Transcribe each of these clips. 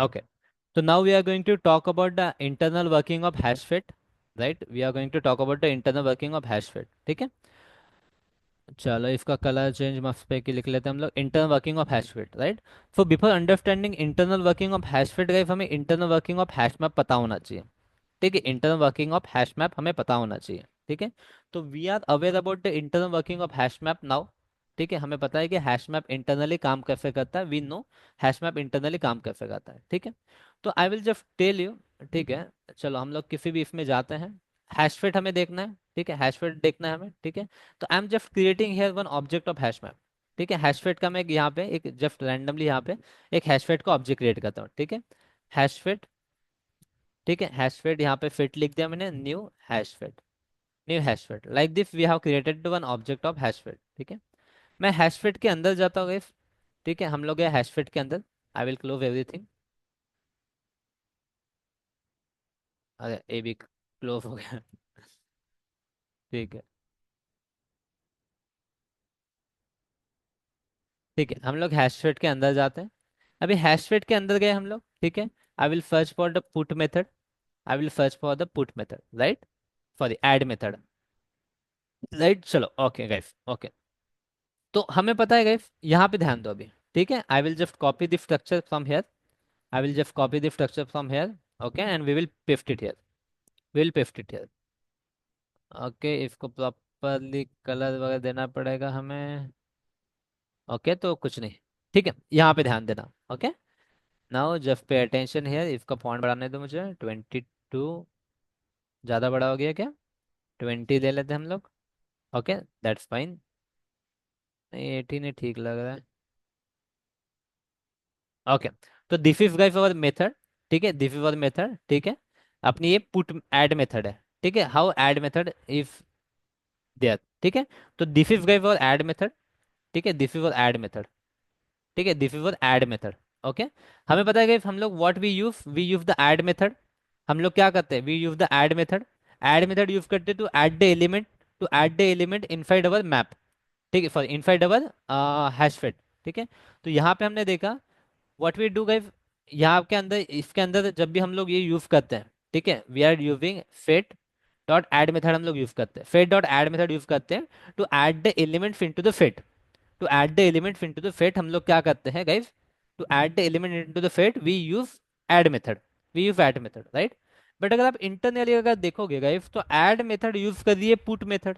Okay. So now we are going to talk about the internal working of hashfit, right? We are going to talk about the internal working of hashfit. ठीक है. चलो इसका colour change मस्त पे की लिख लेते हैं हम लोग. Internal working of HashSet, right. So before understanding internal working of HashSet guys, हमें internal working of hash map पता होना चाहिए. ठीक है, internal working of hash map हमें पता होना चाहिए. ठीक है. तो we are aware about the internal working of hash map now. ठीक है, हमें पता है कि हैश मैप इंटरनली काम कैसे करता है. We know hash map internally काम कैसे करता है. ठीक है. तो I will just tell you. ठीक है. चलो हम लोग किसी भी इसमें जाते हैं. हैशफिट हमें देखना है. ठीक है, हैशफिट देखना है हमें. ठीक है. तो I am just creating here one object of hash map. ठीक है, हैशफिट का मैं यहाँ पे एक जस्ट रैंडमली यहाँ पे एक हैशफिट का ऑब्जेक्ट क्रिएट करता हूँ. ठीक है. हैशफिट. ठीक है, हैशफिट यहाँ पे फिट लिख दिया मैंने. New HashSet. New HashSet like this we have created one object of HashSet. ठीक है. मैं हैशफिट के अंदर जाता हूँ guys. ठीक है, हम लोग गए हैशफिट के अंदर. I will close everything. अरे ये भी क्लोज हो गया. ठीक है. ठीक है, हम लोग हैशफिट के अंदर जाते हैं. अभी हैशफिट के अंदर गए हम लोग. ठीक है. I will search for the put method. I will search for the put method, right. For the add method. Right. चलो ओके गाइस. ओके. तो हमें पता है गाइस, यहाँ पे ध्यान दो अभी. ठीक है, I will just copy the structure from here. I will just copy the structure from here. Okay, and we will paste it here. We will paste it here. Okay, इसको प्रॉपरली कलर वगैरह देना पड़ेगा हमें. Okay, तो कुछ नहीं. ठीक है, यहाँ पे ध्यान देना. Okay. Now just pay attention here. इसका फॉन्ट बढ़ाने दो मुझे. 22. ज़्यादा बड़ा हो गया क्या? 20 ले लेते हैं हम लोग. Okay, that's fine. नहीं, 18 ही ठीक लग रहा है. ओके. तो this is guys our method. ठीक है, दिस इज अवर मेथड. ठीक है. अपनी ये पुट ऐड मेथड है. ठीक है, how add method if there. ठीक है. तो this is guys our add method. ठीक है, this is our add method. ठीक है, this is our add method. Okay. हमें पता है गाइस, हम लोग what we use the add method. हम लोग क्या करते हैं? We use the add method. Add method use करते हैं to add the element. To add the element inside our map. ठीक है, सॉरी, इनसाइड अवर हैशफिट. ठीक है. तो यहाँ पे हमने देखा व्हाट वी डू गाइस. यहाँ के अंदर, इसके अंदर जब भी हम लोग ये यूज करते हैं. ठीक है, we are using set dot add method. हम लोग यूज करते हैं set dot add method use करते हैं to add the elements into the set. To add the elements into the set हम लोग क्या करते हैं guys? To add the element into the set we use add method. We use add method, right. But अगर आप internally अगर देखोगे guys, तो ऐड मेथड यूज कर दिए पुट मेथड.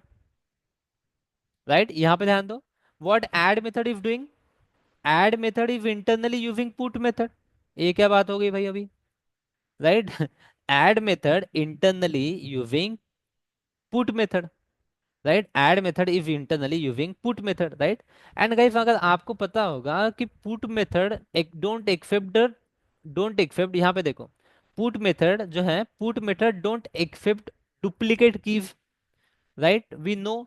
राइट, यहाँ पे ध्यान दो. What add method is doing? Add method is internally using put method. ये क्या बात हो गई भाई अभी? Right. Add method internally using put method. Right, add method is internally using put method, right. And guys, अगर आपको पता होगा कि पुट मेथड एक डोंट एक्सेप्ट, यहाँ पे देखो. पुट मेथड जो है, put method don't accept duplicate keys. Right, we know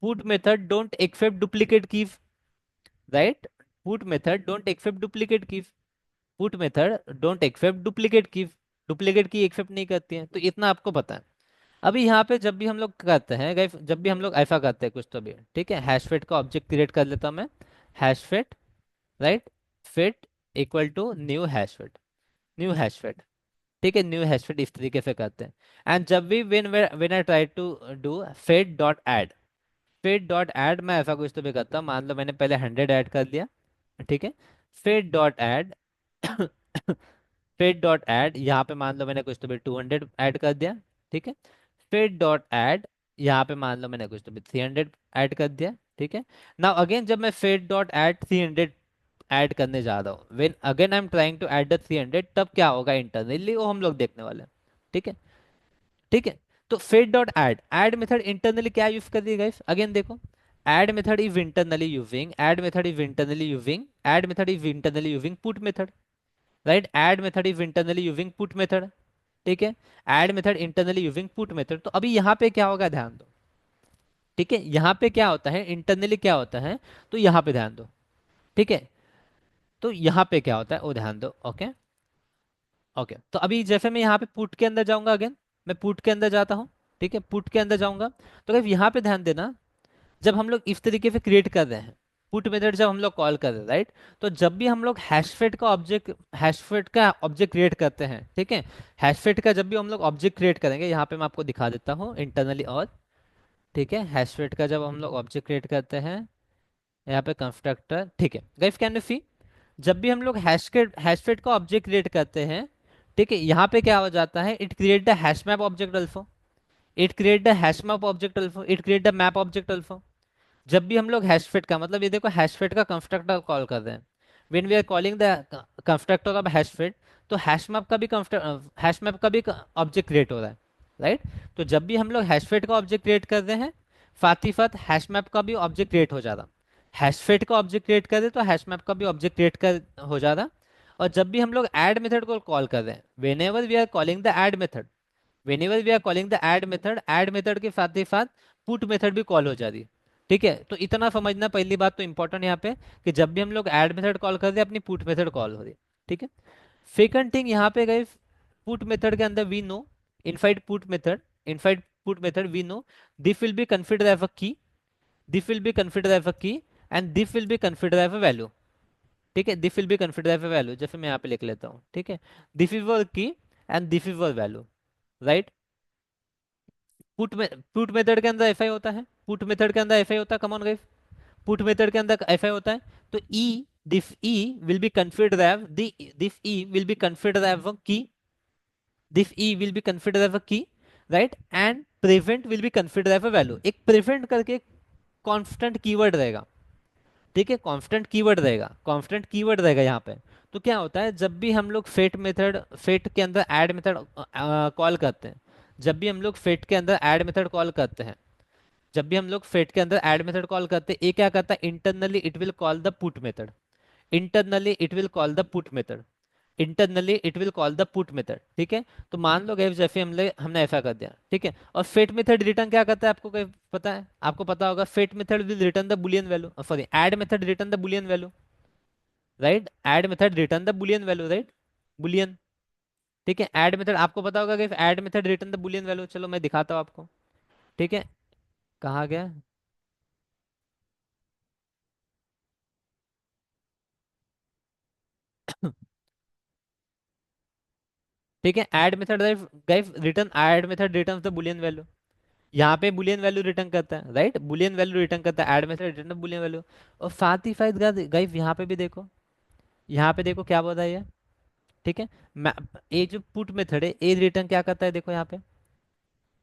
put method don't accept duplicate keys. Right, put method don't accept duplicate keys. Put method don't accept duplicate key. Duplicate key accept नहीं करती है, तो इतना आपको पता है. अभी यहाँ पे जब भी हम लोग करते हैं गाइस, जब भी हम लोग ऐसा करते हैं कुछ, तो भी ठीक है, हैशफिट का ऑब्जेक्ट क्रिएट कर लेता हूँ मैं. HashSet. Right. Set equal to new HashSet. New HashSet. ठीक है, न्यू हैशफिट इस तरीके से करते हैं. एंड जब भी when I try to do fit dot add. Fit dot add मैं ऐसा कुछ तो भी करता हूँ. मान लो मैंने पहले 100 ऐड कर दिया. ठीक है. Fit dot add. Fit dot add, यहाँ पे मान लो मैंने कुछ तो भी 200 ऐड कर दिया. ठीक है. फिट डॉट ऐड, यहाँ पे मान लो मैंने कुछ तो भी 300 ऐड कर दिया. ठीक है. नाउ अगेन जब मैं फिट डॉट ऐड 300 ऐड करने जा रहा हूँ, when again I am trying to add the 300, तब क्या होगा इंटरनली, वो हम लोग देखने वाले हैं. ठीक है. ठीक है. तो fit dot add, add method internally क्या यूज कर रही है गाइस? अगेन देखो. Add method is internally using, add method is internally using, add method is internally using put method. Right, add method is internally using put method. ठीक है. Add method internally using put method. तो अभी यहाँ पे क्या होगा, ध्यान दो. ठीक है, यहाँ पे क्या होता है इंटरनली, क्या होता है, तो यहाँ पे ध्यान दो. ठीक है. तो यहाँ पे क्या होता है वो ध्यान दो. ओके. ओके, तो अभी जैसे मैं यहाँ पे पुट के अंदर जाऊंगा अगेन. मैं पुट के अंदर जाता हूँ. ठीक है, पुट के अंदर जाऊंगा. तो अगर यहाँ पे ध्यान देना, जब हम लोग इस तरीके से क्रिएट कर रहे हैं पुट मेथड जब हम लोग कॉल कर रहे हैं, राइट? तो जब भी हम लोग हैशफेड का ऑब्जेक्ट क्रिएट करते हैं, ठीक है, हैशफेड का जब भी हम लोग ऑब्जेक्ट क्रिएट करेंगे, यहाँ पे मैं आपको दिखा देता हूँ इंटरनली। और ठीक है, हैशफेड का जब हम लोग ऑब्जेक्ट क्रिएट करते हैं, यहाँ पे कंस्ट्रक्टर, ठीक है गाइस, कैन यू सी, जब भी हम लोग हैशफेड का ऑब्जेक्ट क्रिएट करते हैं, ठीक है, यहाँ पे क्या हो जाता है, it create the hash map object also, it create the hash map object also, it create the map object also. जब भी हम लोग हैशफिट का, मतलब ये देखो, हैशफिट का कंस्ट्रक्टर कॉल कर रहे हैं, when we are calling the constructor of hashset, तो हैशमैप का भी ऑब्जेक्ट क्रिएट हो रहा है, राइट? तो जब भी हम लोग हैशफिट का ऑब्जेक्ट क्रिएट कर रहे हैं, साथ ही साथ हैशमैप का भी ऑब्जेक्ट क्रिएट हो जा रहा, हैशफिट का ऑब्जेक्ट क्रिएट कर रहे तो हैशमैप का भी ऑब्जेक्ट क्रिएट कर हो जा रहा। और जब भी हम लोग ऐड मेथड को कॉल कर रहे हैं, whenever we are calling the add method, whenever we are calling the add method के साथ ही साथ पुट मेथड भी कॉल हो जा रही है। ठीक है, तो इतना समझना, पहली बात तो इंपॉर्टेंट यहाँ पे, कि जब भी हम लोग ऐड मेथड कॉल कर रहे हैं, अपनी पुट मेथड कॉल हो रही है। ठीक है, सेकंड थिंग यहाँ पे गए, पुट मेथड के अंदर we know, inside put method we know, this will be considered as a key, this will be considered as a key, and this will be considered as a value. ठीक है, this will be considered as a value, जैसे मैं यहाँ पे लिख लेता हूँ। ठीक है, दिस इज वर की and this is were value, right? Put method के अंदर ऐसा ही होता है, पुट मेथड के अंदर ऐसा ही होता है, come on guys, put method के अंदर ऐसा ही होता है। तो E, this E will be configured as this E will be configured as key, this E will be configured as key, right? And present will be configured as value. एक present करके constant keyword रहेगा, ठीक है, constant keyword रहेगा, constant keyword रहेगा यहाँ पे। तो क्या होता है, जब भी हम लोग फेट के अंदर ऐड मेथड कॉल करते हैं, जब भी हम लोग फेट के अंदर ऐड मेथड कॉल करते हैं, जब भी हम लोग फेट के अंदर ऐड मेथड कॉल करते हैं, ये क्या करता है, internally it will call the put method, internally it will call the put method, internally it will call the put method. ठीक है, तो मान लो गए जैसे हमने ऐसा कर दिया, ठीक है, और फेट मेथड रिटर्न क्या करता है, आपको कहीं पता है? आपको पता होगा, set method will return the boolean value, sorry, add method return the boolean value, right? Add method return the boolean value, right? Boolean. ठीक है, ऐड मेथड आपको पता होगा कि add method return the boolean value, चलो मैं दिखाता हूँ आपको। ठीक है, कहाँ गया? ठीक है, add method guys return, add method return the boolean value, यहाँ पे बुलियन वैल्यू रिटर्न करता है, राइट? बुलियन वैल्यू रिटर्न करता है, add method return the boolean value. और साथ ही साथ गाइस यहाँ पे भी देखो, यहाँ पे देखो क्या बोल रहा है ये। ठीक है, ये जो पुट मेथड है, ये रिटर्न क्या करता है, देखो यहाँ पे।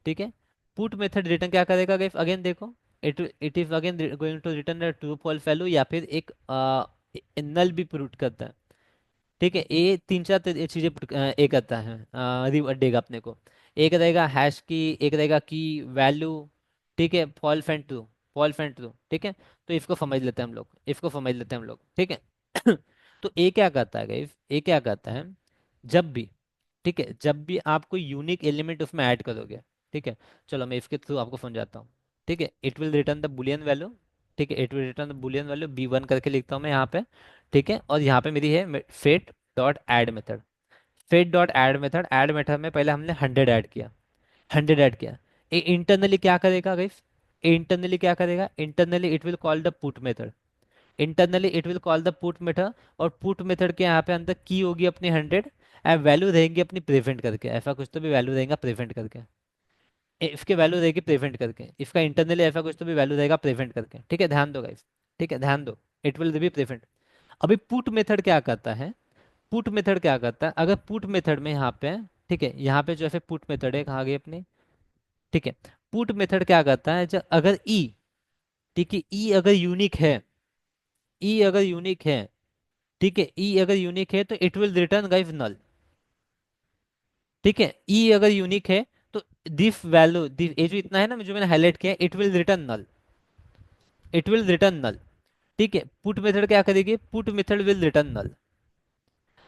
ठीक है, पुट मेथड रिटर्न क्या करेगा गाइस, अगेन देखो, it it is again going to return true false value, या फिर एक नल भी प्रूट करता है। ठीक है, ये तीन चार चीजें ये करता है, रिवर्ट देगा अपने को। एक रहेगा हैश की, एक रहेगा की वैल्यू, ठीक है, false and true, false and true. ठीक है, तो इसको समझ लेते हैं हम लोग, इसको समझ लेते हैं हम लोग। ठीक है, तो ये क्या करता है गाइस, ये क्या करता है, जब भी, ठीक है, जब भी आप कोई यूनिक एलिमेंट उसमें ऐड करोगे, ठीक है, चलो मैं इसके थ्रू आपको समझाता हूँ। ठीक है, it will return the boolean value, ठीक है, it will return the boolean value B1 करके लिखता हूँ मैं यहाँ पे। ठीक है, और यहाँ पे मेरी है set dot add method, set dot add method में पहले हमने 100 ऐड किया, 100 ऐड किया। ये इंटरनली क्या करेगा गाइस, इंटरनली क्या करेगा, internally it will call the put method, internally it will call the put method, और पुट मेथड के यहाँ पे अंदर की होगी अपनी 100, एंड वैल्यू रहेंगी अपनी प्रेजेंट करके, ऐसा कुछ तो भी वैल्यू रहेगा प्रेजेंट करके, इसके वैल्यू रहेगी प्रेजेंट करके, इसका इंटरनली ऐसा कुछ तो भी वैल्यू रहेगा प्रेजेंट करके। ठीक है, ध्यान दो गाइस, ठीक है, ध्यान दो, इट विल बी प्रेजेंट। अभी पुट मेथड क्या करता है, पुट मेथड क्या करता है, अगर पुट मेथड में यहाँ पे, ठीक है, यहाँ पे जो है पुट मेथड है, कहाँ गई अपनी? ठीक है, पुट मेथड क्या करता है, जब अगर ई, ठीक है, ई अगर यूनिक है, ई अगर यूनिक है, ठीक है, ई अगर यूनिक है तो इट विल रिटर्न गाइस नल। ठीक है, ई अगर यूनिक है तो दिस वैल्यू, दिस ये जो इतना है ना जो मैंने हाईलाइट किया, it will return null, it will return null. ठीक है, पुट मेथड क्या करेगी, put method will return null.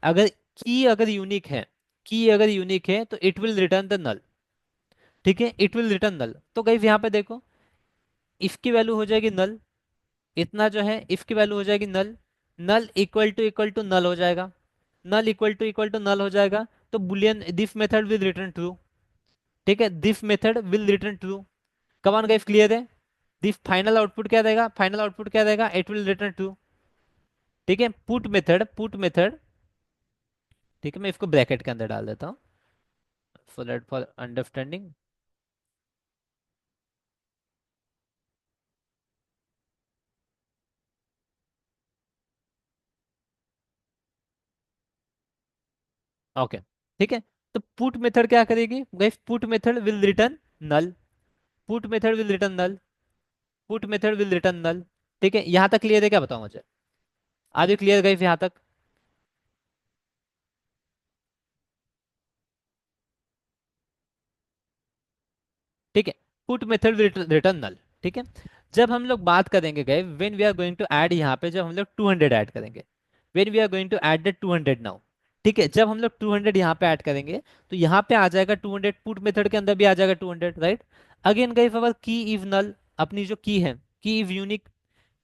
अगर की अगर यूनिक है, की अगर यूनिक है तो it will return the null. ठीक है, इट विल रिटर्न नल। तो गाइस यहाँ पे देखो, इसकी वैल्यू हो जाएगी नल, इतना जो है इसकी वैल्यू हो जाएगी नल, नल इक्वल टू नल हो जाएगा, नल इक्वल टू नल हो जाएगा, तो boolean this method will return true. ठीक है, this method will return true. Come on guys, clear है? दिस फाइनल आउटपुट क्या देगा, फाइनल आउटपुट क्या देगा, इट विल रिटर्न ट्रू। ठीक है, पुट मेथड, ठीक है, मैं इसको ब्रैकेट के अंदर डाल देता हूँ फॉर अंडरस्टैंडिंग। ओके, ठीक है। तो पुट मेथड क्या करेगी guys, put method will return null, put method will return null, put method will return null. ठीक है, यहां तक क्लियर है क्या, बताओ मुझे, आर यू क्लियर गाइस यहां तक? ठीक है, पुट मेथड रिटर्न नल। ठीक है, जब हम लोग बात करेंगे guys when we are going to add, यहाँ पे जब हम लोग 200 ऐड करेंगे, when we are going to add the 200 now. ठीक है, जब हम लोग 200 यहाँ पे ऐड करेंगे तो यहाँ पे आ जाएगा 200, पुट मेथड के अंदर भी आ जाएगा 200, राइट। अगेन गाइस अवर की इज नल, अपनी जो की है, की इज यूनिक,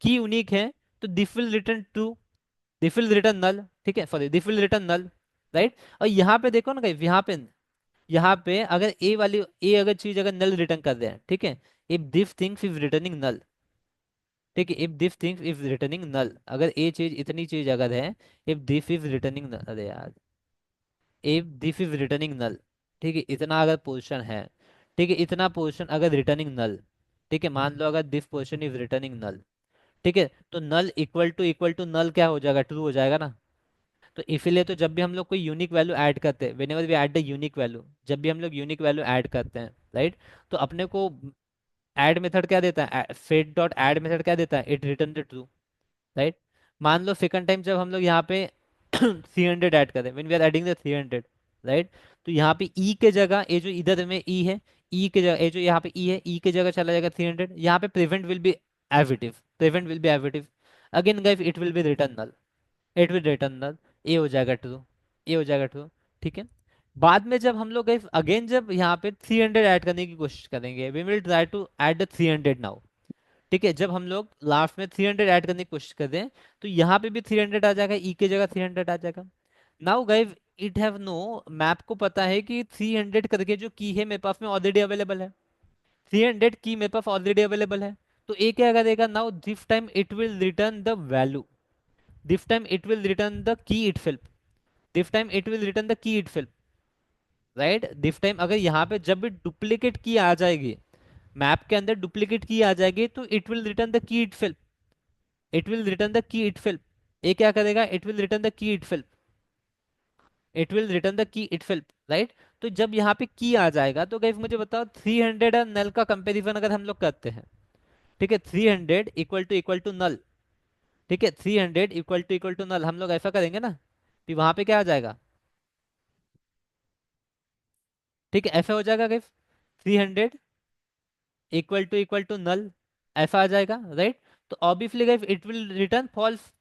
की यूनिक है, तो this will return true, this will return null. ठीक है, sorry this will return null, right. और यहाँ पे देखो ना गाइस, यहाँ पे अगर ए वाली, ए अगर चीज अगर नल रिटर्न कर रहे हैं, ठीक है, if this things is returning null, ठीक है, if this things is returning null, अगर ए चीज, इतनी चीज अगर है, इफ दिस इज रिटर्निंग, अरे यार, if this is returning null, ठीक है, इतना अगर पोर्शन है, ठीक है, इतना पोर्शन अगर रिटर्निंग नल, ठीक है, मान लो अगर this portion is returning null, ठीक है, तो नल इक्वल टू नल क्या हो जाएगा, ट्रू हो जाएगा ना। तो इसीलिए तो जब भी हम लोग कोई यूनिक वैल्यू ऐड करते हैं, whenever we add the unique value, जब भी हम लोग यूनिक वैल्यू ऐड करते हैं, राइट, तो अपने को ऐड मेथड क्या देता है, फेट डॉट ऐड मेथड क्या देता है, it return the true, right. मान लो सेकंड टाइम जब हम लोग यहाँ पे 300 ऐड करें, when we are adding the 300, right, तो यहाँ पे ई के जगह, ये जो इधर में ई है, ई के जगह, ये जो यहाँ पे ई है, ई के जगह चला जाएगा 300, यहाँ पे present will be additive, present will be additive, again guys it will be return null, it will return null, E हो जाएगा ट्रू, ए हो जाएगा ट्रू। ठीक है, बाद में जब हम लोग अगेन जब यहाँ पे 300 ऐड करने की कोशिश करेंगे, we will try to add the 300 now. ठीक है, जब हम लोग लास्ट में 300 ऐड करने की कोशिश करते हैं, तो यहाँ पे भी 300 आ जाएगा, ई की जगह 300 आ जाएगा। Now guys it have no, map को पता है कि 300 करके जो की है मेरे पास में ऑलरेडी अवेलेबल है, 300 की मेरे पास ऑलरेडी अवेलेबल है। तो ए क्या करेगा, now this time it will return the value, this time it will return the key itself, this time it will return the key itself, right. This time अगर यहाँ पे जब भी डुप्लीकेट की आ जाएगी, मैप के अंदर डुप्लीकेट की आ जाएगी, तो it will return the key itself, it will return the key itself. ये क्या करेगा, it will return the key itself, it will return the key itself, right. तो जब यहाँ पे की आ जाएगा, तो गाइस मुझे बताओ 300 और नल का कंपैरिजन अगर हम लोग करते हैं, ठीक है, 300 इक्वल टू नल, ठीक है, 300 इक्वल टू नल, हम लोग ऐसा करेंगे ना, तो वहां पे क्या आ जाएगा, ठीक है, ऐसा हो जाएगा गाइस, 300 इक्वल टू नल, ऐसा आ जाएगा, राइट। तो obviously guys it will return false,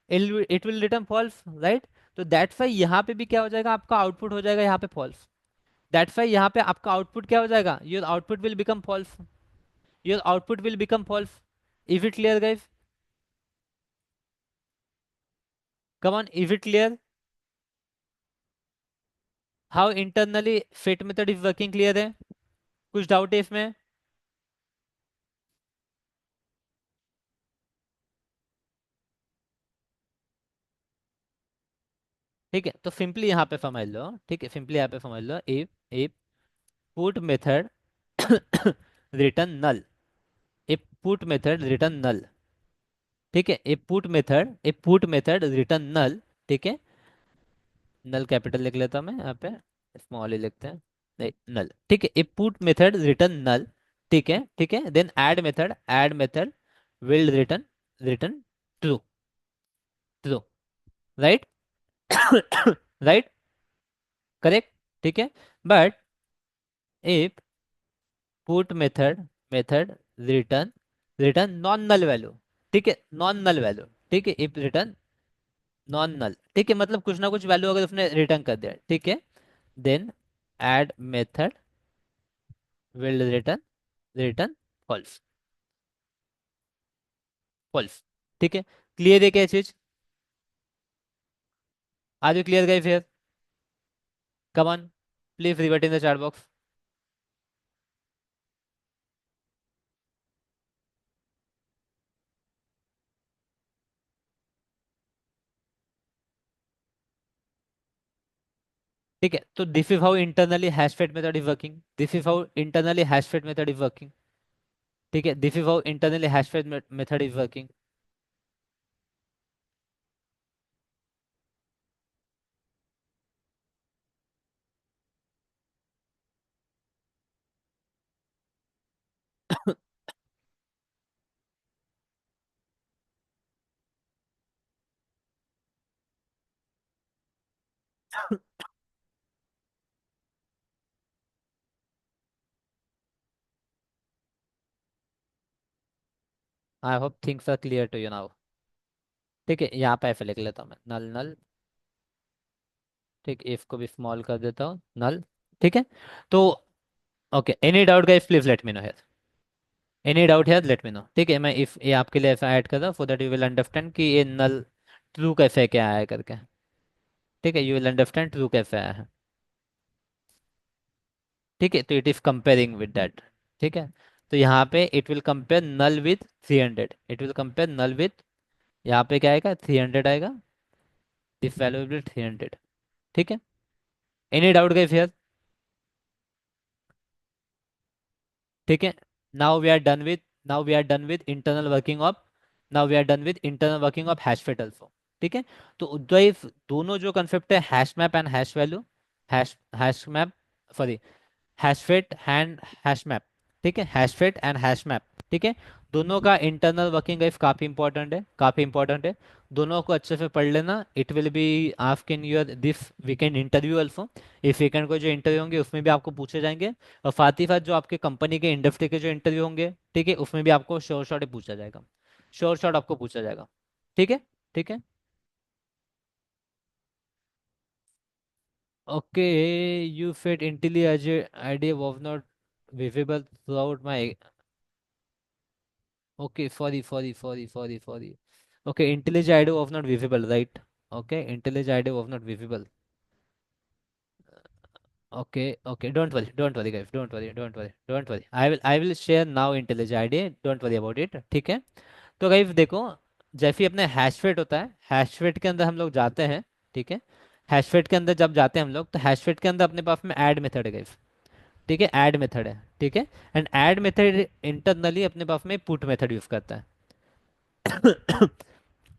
it will return false, right. तो दैट्स वाई यहाँ पे भी क्या हो जाएगा, आपका आउटपुट हो जाएगा यहाँ पे फॉल्स, दैट्स वाई यहाँ पे आपका आउटपुट क्या हो जाएगा, your output will become false, your output will become false. Is it clear guys, come on, is it clear, how internally fit method is working, clear है, कुछ डाउट है इसमें? ठीक है, तो सिंपली यहाँ पे समझ लो, ठीक है, सिंपली यहाँ पे समझ लो, if if put method return null, if put method return null, ठीक है, if put method return null, ठीक है, नल कैपिटल लिख लेता हूं मैं यहाँ पे, स्मॉल ही लिखते हैं, नहीं नल, ठीक है, if put method return null, ठीक है, ठीक है, then add method will return, return true, true, right, right, correct, ठीक है। But if put method return, return non null value, ठीक है, नॉन नल वैल्यू, ठीक है, इफ रिटर्न नॉन नल, ठीक है, मतलब कुछ ना कुछ वैल्यू अगर उसने रिटर्न कर दिया, ठीक है, then add method will return, return false, false, ठीक है, क्लियर है क्या चीज, are you clear guys here, come on, please revert in the chat box. ठीक है, तो this is how internally hashset method is working, this is how internally hashset method is working. ठीक है, this is how internally hashset method is working. I hope things are clear to you now. ठीक है, यहाँ पे ऐसे लिख लेता हूँ मैं, नल नल। ठीक, इफ को भी स्मॉल कर देता हूँ, नल। ठीक है, तो okay, any doubt guys please let me know here, any doubt here let me know. ठीक है, मैं इफ ये आपके लिए ऐसा ऐड कर रहा हूँ, for that you will understand कि ये नल ट्रू कैसे क्या आया करके। ठीक है, यू विल अंडरस्टैंड ट्रू कैसे आया है। ठीक है, तो it is comparing with that. ठीक है, तो यहाँ पे it will compare null with 300, it will compare null with, यहाँ पे क्या आएगा, 300 आएगा, दिस वैल्यू विल 300। ठीक है, एनी डाउट गाइस हियर। ठीक है, now we are done with, now we are done with internal working of, now we are done with internal working of hashset also. ठीक है, तो दोनों जो कंसेप्ट है, hash map and hash value, hash hash map, sorry, hashset and hash map. ठीक है, हैशफेट and hash map. ठीक है, दोनों का इंटरनल वर्किंग गाइस काफी इंपॉर्टेंट है, काफी इंपॉर्टेंट है। दोनों को अच्छे से पढ़ लेना, it will be ask in your this weekend interview also. इस वीकेंड को जो इंटरव्यू होंगे उसमें भी आपको पूछे जाएंगे, और साथ ही साथ जो आपके कंपनी के इंडस्ट्री के जो इंटरव्यू होंगे, ठीक है, उसमें भी आपको शॉर्ट शॉर्ट पूछा जाएगा, शॉर्ट शॉर्ट आपको पूछा जाएगा। ठीक है, ठीक है, okay. You fed intelligent idea was not visible throughout my, okay, sorry. Okay, IntelliJ IDEA was not visible, right? Okay, IntelliJ IDEA was not visible. Okay, don't worry, guys, don't worry. I will share now IntelliJ IDEA. Don't worry about it. ठीक है, तो guys देखो, जैसे ही अपने हैशफेट होता है, हैशफेट के अंदर हम लोग जाते हैं। ठीक है, हैशफेट के अंदर जब जाते हैं हम लोग, तो हैशफेट के अंदर अपने पास में ऐड मेथड है गाइस। ठीक है, ऐड मेथड है। ठीक है, एंड ऐड मेथड इंटरनली अपने पास में पुट मेथड यूज करता है।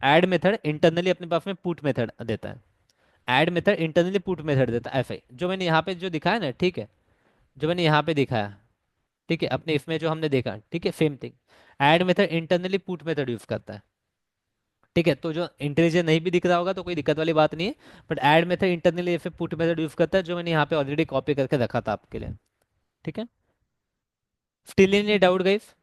ऐड मेथड इंटरनली अपने पास में पुट मेथड देता है, add method internally put method देता है, ऐसा ही जो मैंने यहाँ पे जो दिखाया ना, ठीक है, जो मैंने यहाँ पे दिखाया। ठीक है, अपने इसमें जो हमने देखा, ठीक है, same thing, add method internally put method use करता है। ठीक है, तो जो इंटेलिजेंट नहीं भी दिख रहा होगा तो कोई दिक्कत वाली बात नहीं है, बट ऐड मेथड इंटरनली ऐसे पुट मेथड यूज करता है, जो मैंने यहाँ पे ऑलरेडी कॉपी करके रखा था आपके लिए। ठीक है, still in doubt guys?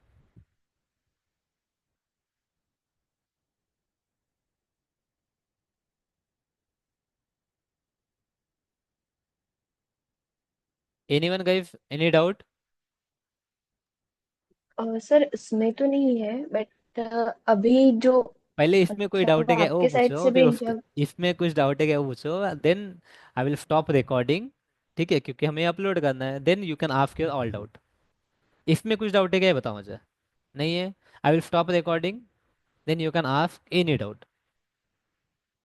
Anyone guys, any doubt? Sir इसमें तो नहीं है, बट अभी जो, पहले इसमें कोई अच्छा डाउट वो है क्या वो आपके साइड पूछो, से फिर भी उसके, जब, इसमें कुछ डाउट है क्या वो पूछो, then I will stop recording. ठीक है, क्योंकि हमें अपलोड करना है, then you can ask your all doubt. इसमें कुछ डाउट है क्या ये बताओ मुझे। नहीं है, I will stop recording, then you can ask any doubt.